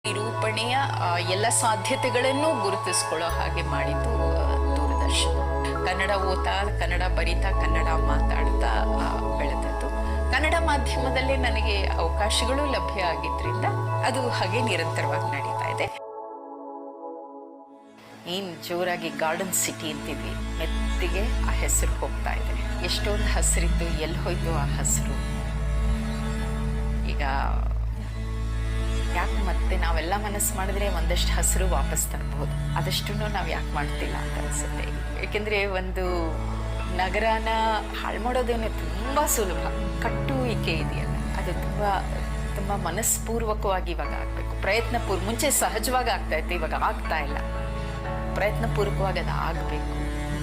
ನಿರೂಪಣೆಯ ಎಲ್ಲ ಸಾಧ್ಯತೆಗಳನ್ನು ಗುರುತಿಸ್ಕೊಳ್ಳೋ ಹಾಗೆ ಮಾಡಿದ್ದು ದೂರದರ್ಶನ. ಕನ್ನಡ ಓದ್ತಾ, ಕನ್ನಡ ಬರಿತಾ, ಕನ್ನಡ ಮಾತಾಡ್ತಾ ಬೆಳೆದದ್ದು. ಕನ್ನಡ ಮಾಧ್ಯಮದಲ್ಲಿ ನನಗೆ ಅವಕಾಶಗಳು ಲಭ್ಯ ಆಗಿದ್ರಿಂದ ಅದು ಹಾಗೆ ನಿರಂತರವಾಗಿ ನಡೀತಾ ಇದೆ. ಏನ್ ಜೋರಾಗಿ ಗಾರ್ಡನ್ ಸಿಟಿ ಅಂತಿದ್ವಿ, ಮೆತ್ತಿಗೆ ಆ ಹೆಸರು ಹೋಗ್ತಾ ಇದೆ. ಎಷ್ಟೊಂದು ಹಸಿರಿದ್ದು ಎಲ್ಲಿ ಹೋಯ್ತು ಆ ಹಸಿರು. ಈಗ ಯಾಕೆ ಮತ್ತೆ ನಾವೆಲ್ಲ ಮನಸ್ಸು ಮಾಡಿದ್ರೆ ಒಂದಷ್ಟು ಹಸಿರು ವಾಪಸ್ ತರಬಹುದು, ಅದಷ್ಟು ನಾವು ಯಾಕೆ ಮಾಡ್ತಿಲ್ಲ ಅಂತ ಅನ್ಸುತ್ತೆ. ಏಕೆಂದ್ರೆ ಒಂದು ನಗರನ ಹಾಳು ಮಾಡೋದೇನೆ ತುಂಬಾ ಸುಲಭ. ಕಟ್ಟುವಿಕೆ ಇದೆಯಲ್ಲ, ಅದು ತುಂಬಾ ಮನಸ್ಪೂರ್ವಕವಾಗಿ ಇವಾಗ ಆಗ್ಬೇಕು. ಮುಂಚೆ ಸಹಜವಾಗಿ ಆಗ್ತಾ ಇತ್ತು, ಇವಾಗ ಆಗ್ತಾ ಇಲ್ಲ. ಪ್ರಯತ್ನಪೂರ್ವಕವಾಗಿ ಅದು ಆಗಬೇಕು.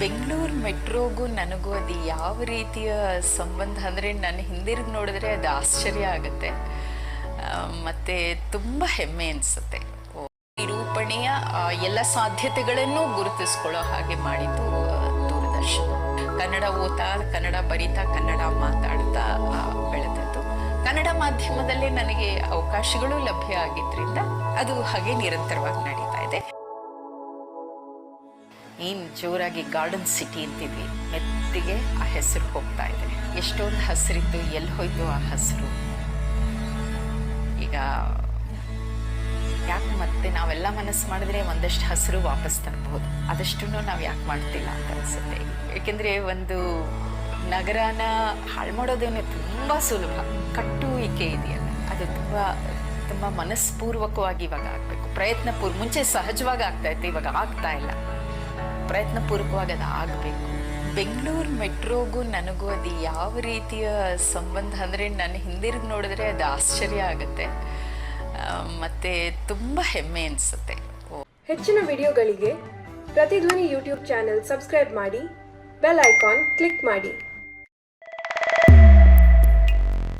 ಬೆಂಗಳೂರು ಮೆಟ್ರೋಗೂ ನನಗೂ ಅದು ಯಾವ ರೀತಿಯ ಸಂಬಂಧ ಅಂದರೆ, ನನ್ನ ಹಿಂದಿರುಗಿ ನೋಡಿದ್ರೆ ಅದು ಆಶ್ಚರ್ಯ ಆಗುತ್ತೆ, ಮತ್ತೆ ತುಂಬ ಹೆಮ್ಮೆ ಅನಿಸುತ್ತೆ. ನಿರೂಪಣೆಯ ಎಲ್ಲ ಸಾಧ್ಯತೆಗಳನ್ನು ಗುರುತಿಸ್ಕೊಳ್ಳೋ ಹಾಗೆ ಮಾಡಿದ್ದು ದೂರದರ್ಶನ. ಕನ್ನಡ ಓದ್ತಾ, ಕನ್ನಡ ಬರಿತಾ, ಕನ್ನಡ ಮಾತಾಡ್ತಾ ಬೆಳೆದದ್ದು. ಕನ್ನಡ ಮಾಧ್ಯಮದಲ್ಲಿ ನನಗೆ ಅವಕಾಶಗಳು ಲಭ್ಯ ಆಗಿದ್ರಿಂದ ಅದು ಹಾಗೆ ನಿರಂತರವಾಗಿ ನಡೀತಾ ಇದೆ. ಏನ್ ಜೋರಾಗಿ ಗಾರ್ಡನ್ ಸಿಟಿ ಅಂತಿದ್ವಿ, ಮೆತ್ತಿಗೆ ಆ ಹೆಸರು ಹೋಗ್ತಾ ಇದೆ. ಎಷ್ಟೊಂದು ಹಸಿರಿದ್ದು ಎಲ್ಲಿ ಹೋಯ್ತು ಆ ಹಸಿರು. ಈಗ ಯಾಕೆ ಮತ್ತೆ ನಾವೆಲ್ಲ ಮನಸ್ಸು ಮಾಡಿದ್ರೆ ಒಂದಷ್ಟು ಹಸಿರು ವಾಪಸ್ ತರಬಹುದು, ಅದಷ್ಟು ನಾವು ಯಾಕೆ ಮಾಡ್ತಿಲ್ಲ ಅಂತ ಅನ್ಸುತ್ತೆ. ಏಕೆಂದ್ರೆ ಒಂದು ನಗರನ ಹಾಳು ಮಾಡೋದೇನೆ ತುಂಬಾ ಸುಲಭ. ಕಟ್ಟುವಿಕೆ ಇದೆಯಲ್ಲ, ಅದು ತುಂಬಾ ಮನಸ್ಪೂರ್ವಕವಾಗಿ ಇವಾಗ ಆಗ್ಬೇಕು. ಮುಂಚೆ ಸಹಜವಾಗಿ ಆಗ್ತಾ ಇತ್ತು, ಇವಾಗ ಆಗ್ತಾ ಇಲ್ಲ. ಪ್ರಯತ್ನಪೂರ್ವಕವಾಗಿ ಅದು ಆಗಬೇಕು. ಬೆಂಗಳೂರು ಮೆಟ್ರೋಗೂ ನನಗೂ ಅದು ಯಾವ ರೀತಿಯ ಸಂಬಂಧ ಅಂದರೆ, ನನ್ನ ಹಿಂದಿರುಗಿ ನೋಡಿದ್ರೆ ಅದು ಆಶ್ಚರ್ಯ ಆಗುತ್ತೆ, ಮತ್ತೆ ತುಂಬ ಹೆಮ್ಮೆ ಅನಿಸುತ್ತೆ. ಹೆಚ್ಚಿನ ವಿಡಿಯೋಗಳಿಗೆ ಪ್ರತಿಧ್ವನಿ ಯೂಟ್ಯೂಬ್ ಚಾನೆಲ್ ಸಬ್ಸ್ಕ್ರೈಬ್ ಮಾಡಿ, ಬೆಲ್ ಐಕಾನ್ ಕ್ಲಿಕ್ ಮಾಡಿ.